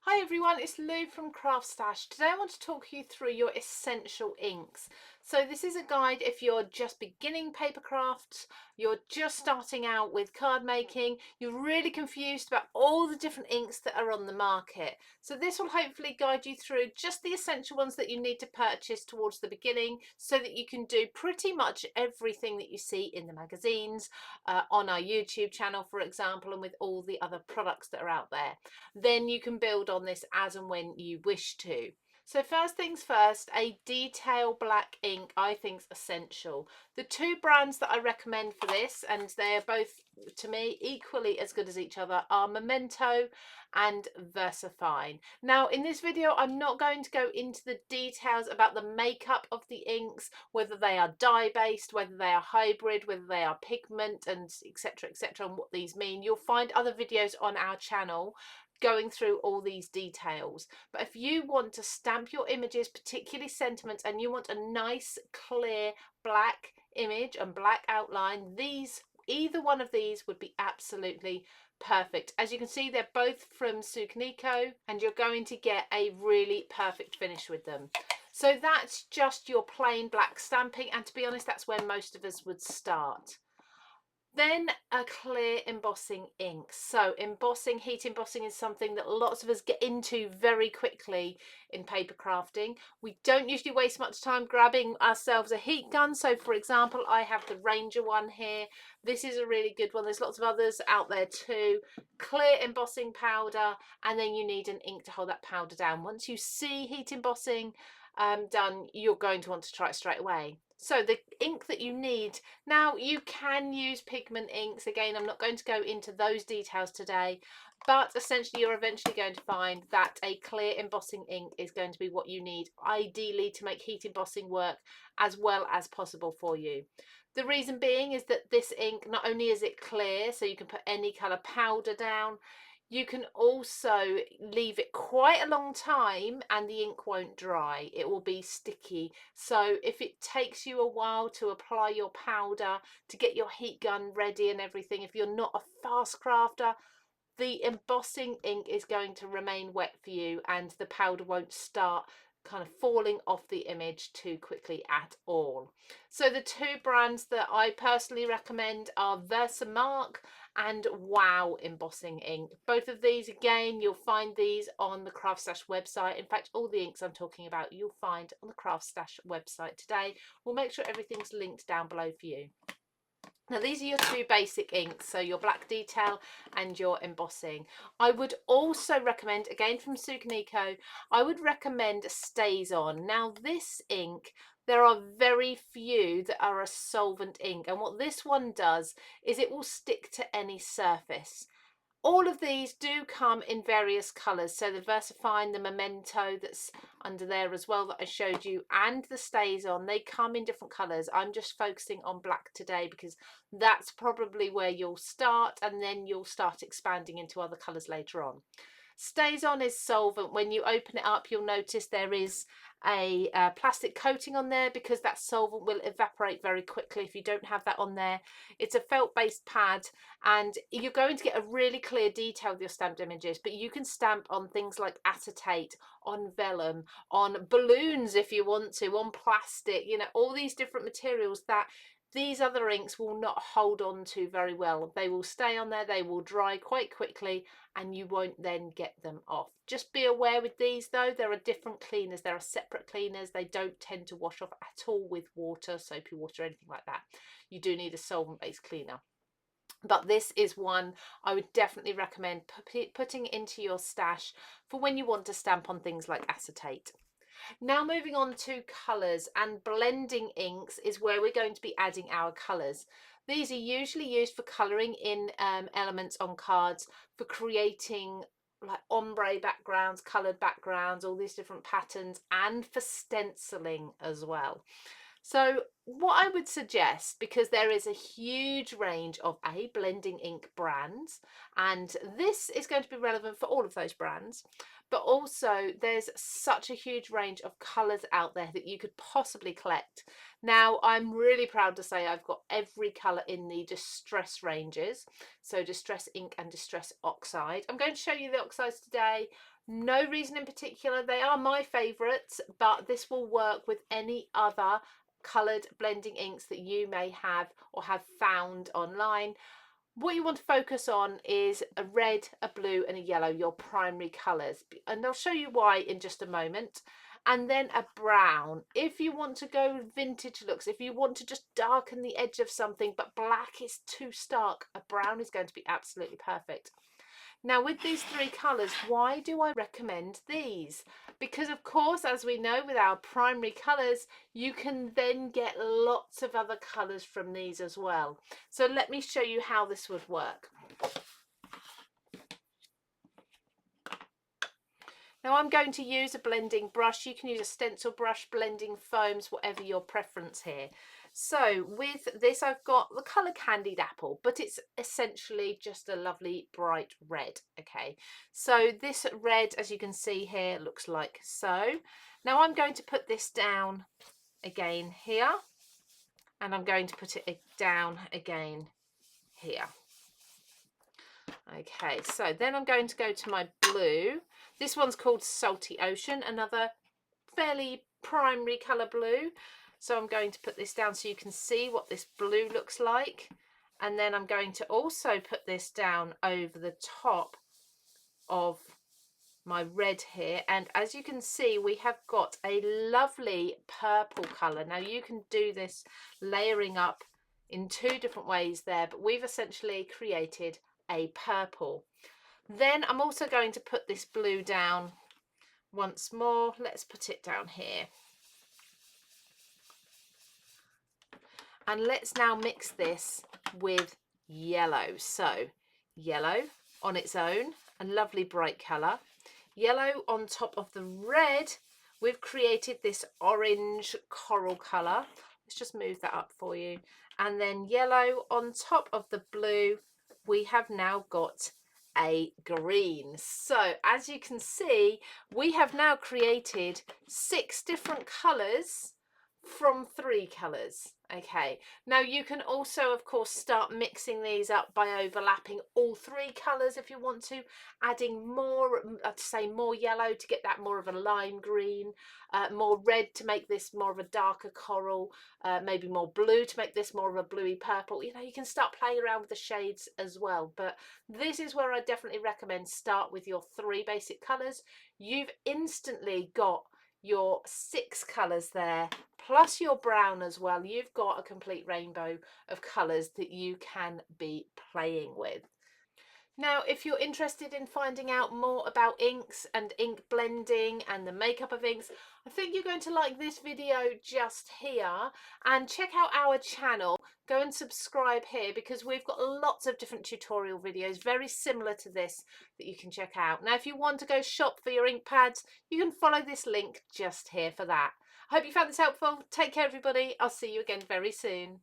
Hi everyone, it's Lou from CraftStash. Today I want to talk you through your essential inks. So this is a guide if you're just beginning paper crafts, you're just starting out with card making, you're really confused about all the different inks that are on the market. So this will hopefully guide you through just the essential ones that you need to purchase towards the beginning so that you can do pretty much everything that you see in the magazines, on our YouTube channel for example, and with all the other products that are out there. Then you can build on this as and when you wish to. So first things first, a detail black ink I think is essential. The two brands that I recommend for this, and they're both to me equally as good as each other, are Momento and Versafine. Now in this video I'm not going to go into the details about the makeup of the inks, whether they are dye based, whether they are hybrid, whether they are pigment, and etc, and what these mean. You'll find other videos on our channel going through all these details. But if you want to stamp your images, particularly sentiments, and you want a nice clear black image and black outline, either one of these would be absolutely perfect. As you can see, they're both from Sukaniko and you're going to get a really perfect finish with them. So that's just your plain black stamping, and to be honest, that's where most of us would start. Then a clear embossing ink. So embossing, heat embossing is something that lots of us get into very quickly in paper crafting. We don't usually waste much time grabbing ourselves a heat gun. So for example, I have the Ranger one here. This is a really good one. There's lots of others out there too. Clear embossing powder, and then you need an ink to hold that powder down. Once you see heat embossing done, you're going to want to try it straight away. So the ink that you need, now you can use pigment inks. Again, I'm not going to go into those details today, but essentially you're eventually going to find that a clear embossing ink is going to be what you need, ideally to make heat embossing work as well as possible for you. The reason being is that this ink, not only is it clear, so you can put any colour powder down, you can also leave it quite a long time and the ink won't dry. It will be sticky. So if it takes you a while to apply your powder, to get your heat gun ready and everything, if you're not a fast crafter, the embossing ink is going to remain wet for you and the powder won't start kind of falling off the image too quickly at all. So the two brands that I personally recommend are Versamark and Wow embossing ink. Both of these, again, you'll find these on the CraftStash website. In fact, all the inks I'm talking about you'll find on the CraftStash website today. We'll make sure everything's linked down below for you. Now these are your two basic inks, so your black detail and your embossing. I would also recommend, again from Sukaniko, I would recommend StaysOn. Now this ink, there are very few that are a solvent ink, and what this one does is it will stick to any surface. All of these do come in various colours, so the Versafine, the Memento that's under there as well that I showed you, and the StaysOn, they come in different colours. I'm just focusing on black today because that's probably where you'll start, and then you'll start expanding into other colours later on. StaysOn is solvent. When you open it up, you'll notice there is a plastic coating on there because that solvent will evaporate very quickly if you don't have that on there. It's a felt based pad and you're going to get a really clear detail with your stamped images, but you can stamp on things like acetate, on vellum, on balloons if you want to, on plastic, you know, all these different materials that these other inks will not hold on to very well. They will stay on there, they will dry quite quickly, and you won't then get them off. Just be aware with these though, there are different cleaners, there are separate cleaners. They don't tend to wash off at all with water, soapy water, anything like that. You do need a solvent based cleaner. But this is one I would definitely recommend putting into your stash for when you want to stamp on things like acetate. Now moving on to colours, and blending inks is where we're going to be adding our colours. These are usually used for colouring in elements on cards, for creating like ombre backgrounds, coloured backgrounds, all these different patterns, and for stenciling as well. So what I would suggest, because there is a huge range of blending ink brands, and this is going to be relevant for all of those brands, but also there's such a huge range of colours out there that you could possibly collect. Now I'm really proud to say I've got every colour in the distress ranges, so distress ink and distress oxide. I'm going to show you the oxides today. No reason in particular. They are my favourites, but this will work with any other coloured blending inks that you may have or have found online. What you want to focus on is a red, a blue and a yellow, your primary colours, and I'll show you why in just a moment. And then a brown if you want to go vintage looks, if you want to just darken the edge of something but black is too stark, a brown is going to be absolutely perfect. Now with these three colours, why do I recommend these? Because of course, as we know, with our primary colours, you can then get lots of other colours from these as well. So let me show you how this would work. Now I'm going to use a blending brush. You can use a stencil brush, blending foams, whatever your preference here. So with this, I've got the colour Candied Apple, but it's essentially just a lovely bright red. Okay, so this red, as you can see here, looks like so. Now I'm going to put this down again here, and I'm going to put it down again here. Okay, so then I'm going to go to my blue. This one's called Salty Ocean, another fairly primary colour blue. So I'm going to put this down so you can see what this blue looks like. And then I'm going to also put this down over the top of my red here. And as you can see, we have got a lovely purple colour. Now you can do this layering up in two different ways there, but we've essentially created a purple. Then I'm also going to put this blue down once more. Let's put it down here. And let's now mix this with yellow. So yellow on its own, a lovely bright colour. Yellow on top of the red, we've created this orange coral colour. Let's just move that up for you. And then yellow on top of the blue, we have now got a green. So as you can see, we have now created 6 different colours from 3 colours. Okay, now you can also of course start mixing these up by overlapping all 3 colours if you want to, adding more, I'd say more yellow to get that more of a lime green, more red to make this more of a darker coral, maybe more blue to make this more of a bluey purple. You know, you can start playing around with the shades as well, but this is where I definitely recommend start with your 3 basic colours. You've instantly got your 6 colours there, plus your brown as well. You've got a complete rainbow of colours that you can be playing with. Now, if you're interested in finding out more about inks and ink blending and the makeup of inks, I think you're going to like this video just here, and check out our channel. Go and subscribe here because we've got lots of different tutorial videos very similar to this that you can check out. Now, if you want to go shop for your ink pads, you can follow this link just here for that. I hope you found this helpful. Take care, everybody. I'll see you again very soon.